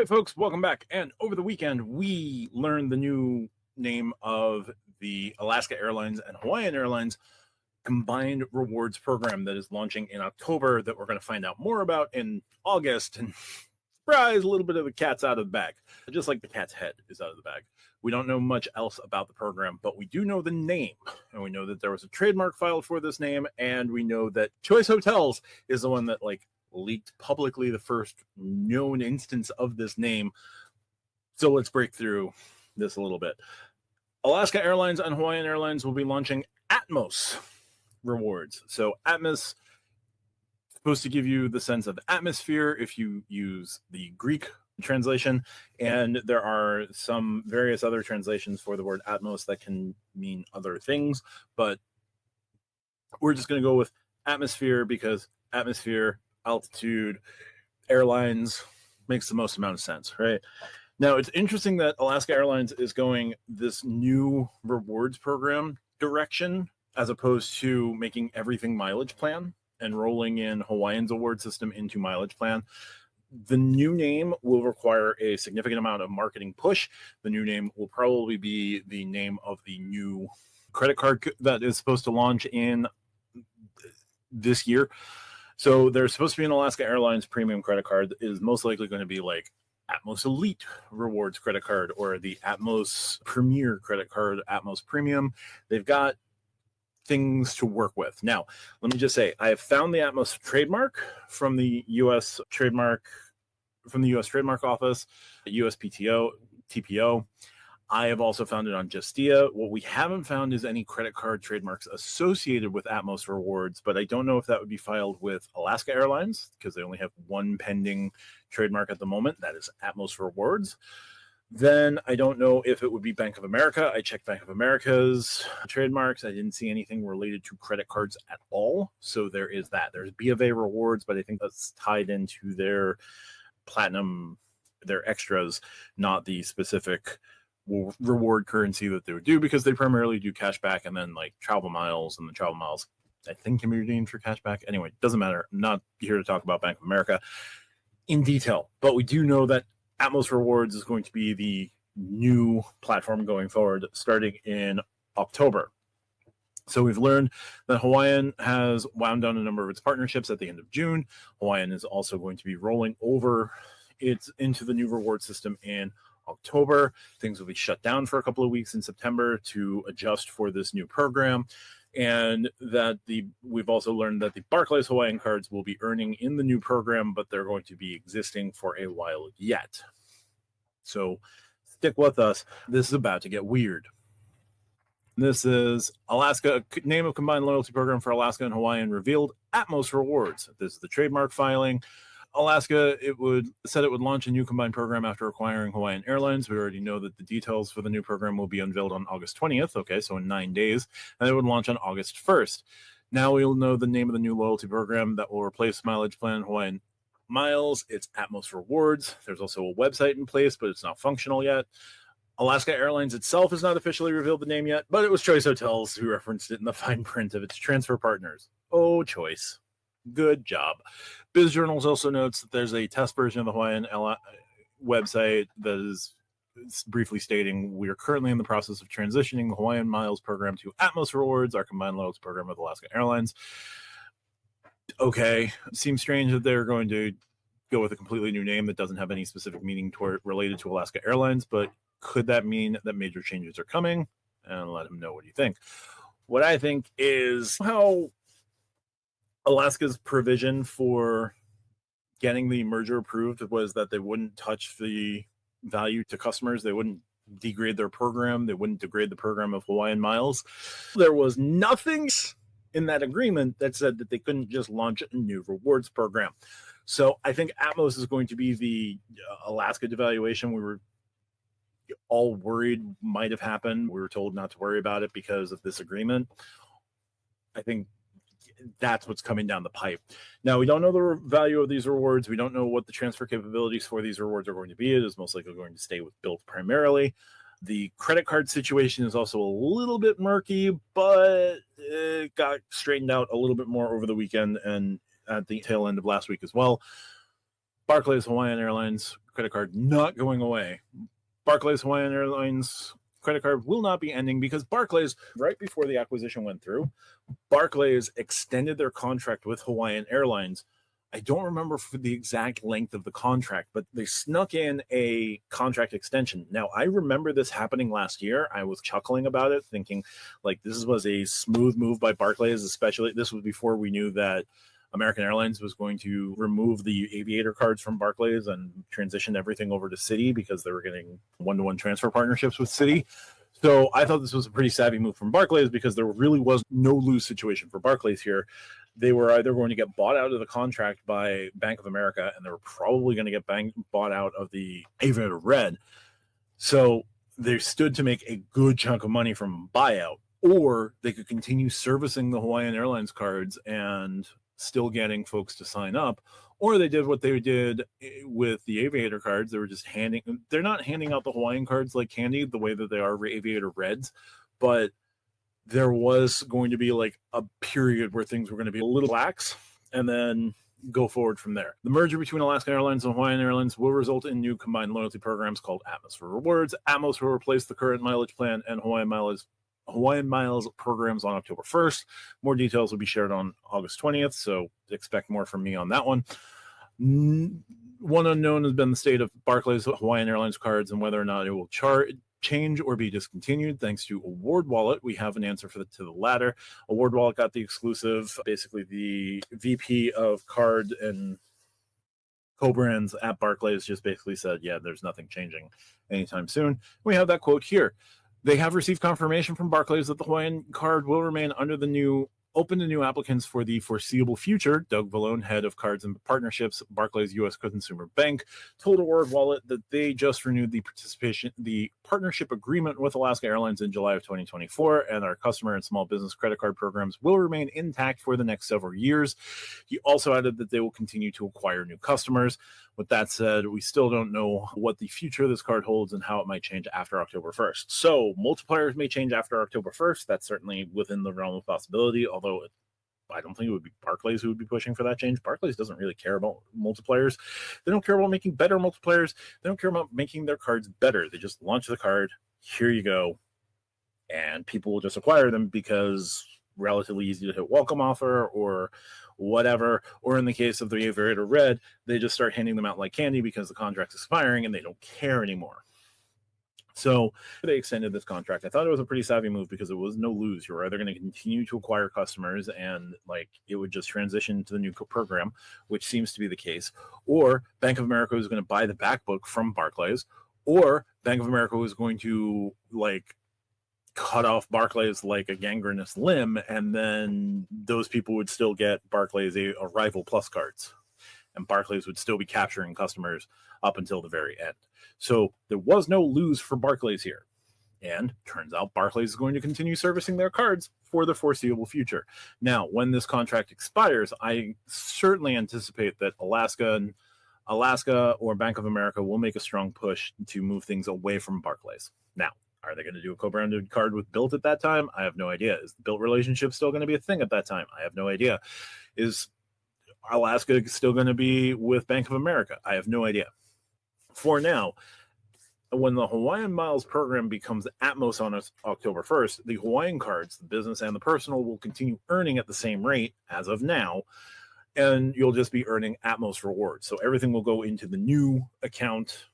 Hey folks, welcome back. And over the weekend, we learned the new name of the Alaska Airlines and Hawaiian Airlines combined rewards program that is launching in October that we're going to find out more about in August. And surprise, a little bit of the cat's out of the bag, just like the cat's head is out of the bag. We don't know much else about the program, but we do know the name. And we know that there was a trademark filed for this name. And we know that Choice Hotels is the one that leaked publicly the first known instance of this name. So let's break through this a little bit. Alaska Airlines and Hawaiian Airlines will be launching Atmos Rewards. So Atmos supposed to give you the sense of atmosphere if you use the Greek translation, and there are some various other translations for the word Atmos that can mean other things, but we're just going to go with atmosphere because atmosphere, altitude, airlines makes the most amount of sense, right? Now, it's interesting that Alaska Airlines is going this new rewards program direction as opposed to making everything mileage plan and rolling in Hawaiian's award system into mileage plan. The new name will require a significant amount of marketing push. The new name will probably be the name of the new credit card that is supposed to launch in this year. So there's supposed to be an Alaska Airlines premium credit card that is most likely going to be like Atmos Elite Rewards credit card or the Atmos Premier credit card, Atmos Premium. They've got things to work with. Now, let me just say, I have found the Atmos trademark from the U.S. trademark office, USPTO, TPO. I have also found it on Justia. What we haven't found is any credit card trademarks associated with Atmos Rewards, but I don't know if that would be filed with Alaska Airlines because they only have one pending trademark at the moment. That is Atmos Rewards. Then I don't know if it would be Bank of America. I checked Bank of America's trademarks. I didn't see anything related to credit cards at all. So there is that. There's B of A Rewards, but I think that's tied into their platinum, their extras, not the specific reward currency that they would do because they primarily do cash back and then like travel miles, and the travel miles I think can be redeemed for cash back. Anyway, doesn't matter. I'm not here to talk about Bank of America in detail, but we do know that Atmos Rewards is going to be the new platform going forward starting in October. So we've learned that Hawaiian has wound down a number of its partnerships at the end of June. Hawaiian is also going to be rolling over into the new reward system in October. Things will be shut down for a couple of weeks in September to adjust for this new program. And that we've also learned that the Barclays Hawaiian cards will be earning in the new program, but they're going to be existing for a while yet. So stick with us. This is about to get weird. This is Alaska, name of combined loyalty program for Alaska and Hawaiian revealed, Atmos Rewards. This is the trademark filing. Alaska, it would launch a new combined program after acquiring Hawaiian Airlines. We already know that the details for the new program will be unveiled on August 20th. Okay, so in 9 days, and it would launch on August 1st. Now we'll know the name of the new loyalty program that will replace mileage plan Hawaiian Miles. It's Atmos Rewards. There's also a website in place, but it's not functional yet. Alaska Airlines itself has not officially revealed the name yet, but it was Choice Hotels who referenced it in the fine print of its transfer partners. Oh, Choice. Good job. Biz Journals also notes that there's a test version of the Hawaiian website that is briefly stating we are currently in the process of transitioning the Hawaiian Miles program to Atmos Rewards, our combined loyalty program with Alaska Airlines. Okay, seems strange that they're going to go with a completely new name that doesn't have any specific meaning related to Alaska Airlines, but could that mean that major changes are coming? And let him know what you think. What I think is how Alaska's provision for getting the merger approved was that they wouldn't touch the value to customers. They wouldn't degrade their program. They wouldn't degrade the program of Hawaiian Miles. There was nothing in that agreement that said that they couldn't just launch a new rewards program. So I think Atmos is going to be the Alaska devaluation we were all worried might have happened. We were told not to worry about it because of this agreement. I think that's what's coming down the pipe. Now, we don't know the value of these rewards. We don't know what the transfer capabilities for these rewards are going to be. It is most likely going to stay with Bilt primarily. The credit card situation is also a little bit murky, but it got straightened out a little bit more over the weekend and at the tail end of last week as well. Barclays Hawaiian Airlines credit card not going away. Barclays Hawaiian Airlines credit card will not be ending because Barclays, right before the acquisition went through, Barclays extended their contract with Hawaiian Airlines. I don't remember for the exact length of the contract, but they snuck in a contract extension. Now, I remember this happening last year. I was chuckling about it, thinking like this was a smooth move by Barclays, especially this was before we knew that American Airlines was going to remove the aviator cards from Barclays and transition everything over to Citi because they were getting one-to-one transfer partnerships with Citi. So I thought this was a pretty savvy move from Barclays because there really was no lose situation for Barclays here. They were either going to get bought out of the contract by Bank of America, and they were probably going to get bought out of the Aviator Red. So they stood to make a good chunk of money from buyout, or they could continue servicing the Hawaiian Airlines cards and still getting folks to sign up, or they did what they did with the aviator cards. They were just they're not handing out the Hawaiian cards like candy the way that they are aviator reds, but there was going to be like a period where things were going to be a little lax and then go forward from there. The merger between Alaska Airlines and Hawaiian Airlines will result in new combined loyalty programs called Atmos Rewards. Atmos will replace the current mileage plan and Hawaiian Miles programs on October 1st. More details will be shared on August 20th, so expect more from me on that one. One unknown has been the state of Barclays Hawaiian Airlines cards and whether or not it will change or be discontinued. Thanks to Award Wallet, we have an answer to the latter. Award Wallet got the exclusive, basically the VP of card and co-brands at Barclays just basically said, yeah, there's nothing changing anytime soon. We have that quote here. They have received confirmation from Barclays that the Hawaiian card will remain open to new applicants for the foreseeable future. Doug Vallone, head of cards and partnerships, Barclays U.S. Consumer Bank, told Award Wallet that they just renewed the partnership agreement with Alaska Airlines in July of 2024, and our customer and small business credit card programs will remain intact for the next several years. He also added that they will continue to acquire new customers. With that said, we still don't know what the future of this card holds and how it might change after October 1st. So multipliers may change after October 1st. That's certainly within the realm of possibility, although I don't think it would be Barclays who would be pushing for that change. Barclays doesn't really care about multipliers. They don't care about making better multipliers. They don't care about making their cards better. They just launch the card. Here you go. And people will just acquire them because relatively easy to hit welcome offer or whatever. Or in the case of the Aviator Red, they just start handing them out like candy because the contract's expiring and they don't care anymore. So they extended this contract. I thought it was a pretty savvy move because it was no lose. You're either going to continue to acquire customers and like it would just transition to the new program, which seems to be the case, or Bank of America is going to buy the back book from Barclays, or Bank of America is going to like cut off Barclays like a gangrenous limb, and then those people would still get Barclays Arrival Plus cards, and Barclays would still be capturing customers up until the very end. So there was no lose for Barclays here. And turns out Barclays is going to continue servicing their cards for the foreseeable future. Now, when this contract expires, I certainly anticipate that Alaska or Bank of America will make a strong push to move things away from Barclays. Now, are they going to do a co-branded card with Bilt at that time? I have no idea. Is the Bilt relationship still going to be a thing at that time? I have no idea. Is Alaska still going to be with Bank of America? I have no idea. For now, when the Hawaiian Miles program becomes Atmos on October 1st, the Hawaiian cards, the business and the personal, will continue earning at the same rate as of now, and you'll just be earning Atmos rewards. So everything will go into the new account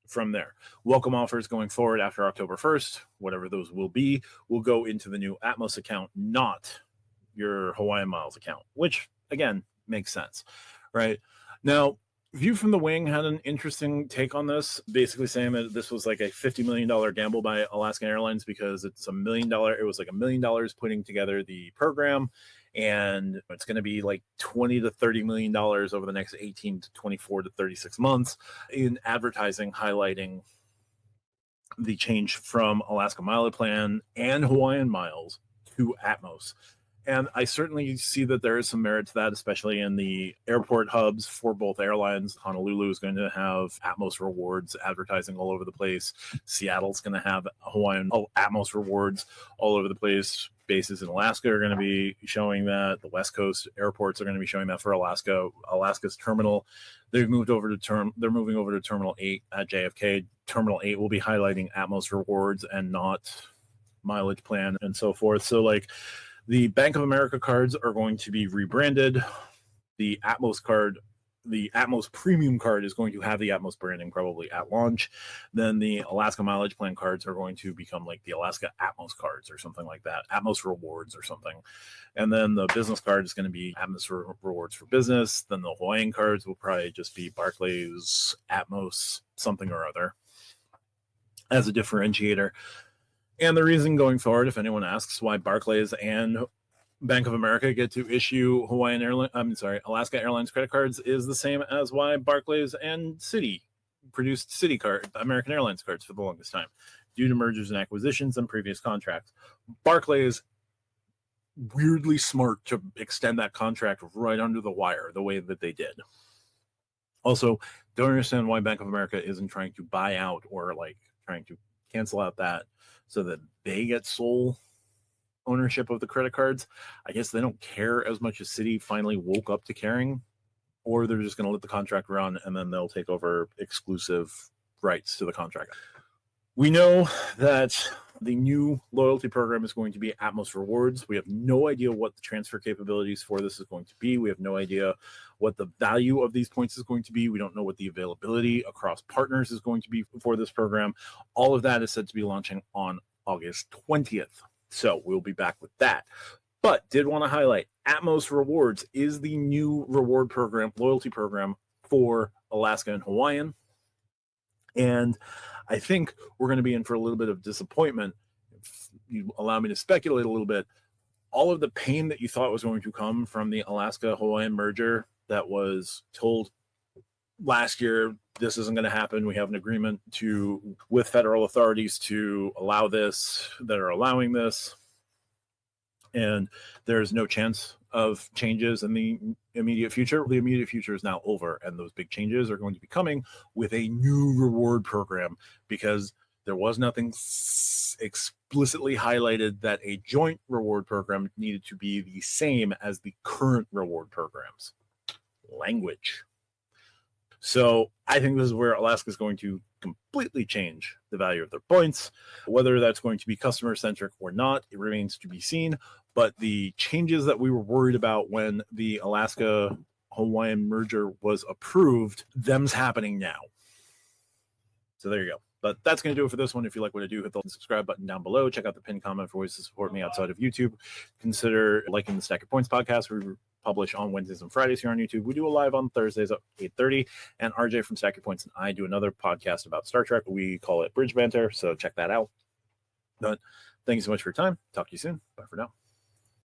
from there. Welcome offers going forward after October 1st, whatever those will be, will go into the new Atmos account, not your Hawaiian Miles account, which, again, makes sense, right? Now, View from the Wing had an interesting take on this, basically saying that this was like a $50 million gamble by Alaska Airlines because it was like $1 million putting together the program, and it's going to be like $20 to $30 million over the next 18 to 24 to 36 months in advertising, highlighting the change from Alaska Mileage Plan and Hawaiian Miles to Atmos. And I certainly see that there is some merit to that, especially in the airport hubs for both airlines. Honolulu is going to have Atmos Rewards advertising all over the place. Seattle's going to have Hawaiian Atmos Rewards all over the place. bases in Alaska are going to be showing that. The West Coast airports are going to be showing that for Alaska. Alaska's terminal, they're moving over to Terminal 8 at JFK. Terminal 8 will be highlighting Atmos Rewards and not mileage plan and so forth. So like the Bank of America cards are going to be rebranded. The Atmos Premium card is going to have the Atmos branding probably at launch. Then the Alaska Mileage Plan cards are going to become like the Alaska Atmos cards or something like that, Atmos Rewards or something. And then the business card is going to be Atmos Rewards for Business. Then the Hawaiian cards will probably just be Barclays Atmos something or other as a differentiator. And the reason going forward, if anyone asks why Barclays and Bank of America get to issue Alaska Airlines credit cards, is the same as why Barclays and Citi produced American Airlines cards for the longest time, due to mergers and acquisitions and previous contracts. Barclays, weirdly smart to extend that contract right under the wire the way that they did. Also, don't understand why Bank of America isn't trying to buy out or like trying to cancel out that so that they get sole ownership of the credit cards. I guess they don't care as much as Citi finally woke up to caring, or they're just going to let the contract run and then they'll take over exclusive rights to the contract. We know that the new loyalty program is going to be Atmos Rewards. We have no idea what the transfer capabilities for this is going to be. We have no idea what the value of these points is going to be. We don't know what the availability across partners is going to be for this program. All of that is said to be launching on August 20th. So we'll be back with that. But did want to highlight Atmos Rewards is the new reward program, loyalty program for Alaska and Hawaiian. And I think we're going to be in for a little bit of disappointment. If you allow me to speculate a little bit, all of the pain that you thought was going to come from the Alaska-Hawaiian merger that was told last year, this isn't going to happen. We have an agreement with federal authorities to allow this, that are allowing this. And there's no chance of changes in the immediate future. The immediate future is now over, and those big changes are going to be coming with a new reward program, because there was nothing explicitly highlighted that a joint reward program needed to be the same as the current reward programs. Language. So I think this is where Alaska is going to completely change the value of their points. Whether that's going to be customer-centric or not, it remains to be seen. But the changes that we were worried about when the Alaska-Hawaiian merger was approved, them's happening now. So there you go. But that's going to do it for this one. If you like what I do, hit the subscribe button down below. Check out the pinned comment for ways to support me outside of YouTube. Consider liking the Stack Your Points podcast. We publish on Wednesdays and Fridays here on YouTube. We do a live on Thursdays at 8:30. And RJ from Stack Your Points and I do another podcast about Star Trek. We call it Bridge Banter, so check that out. But thank you so much for your time. Talk to you soon. Bye for now.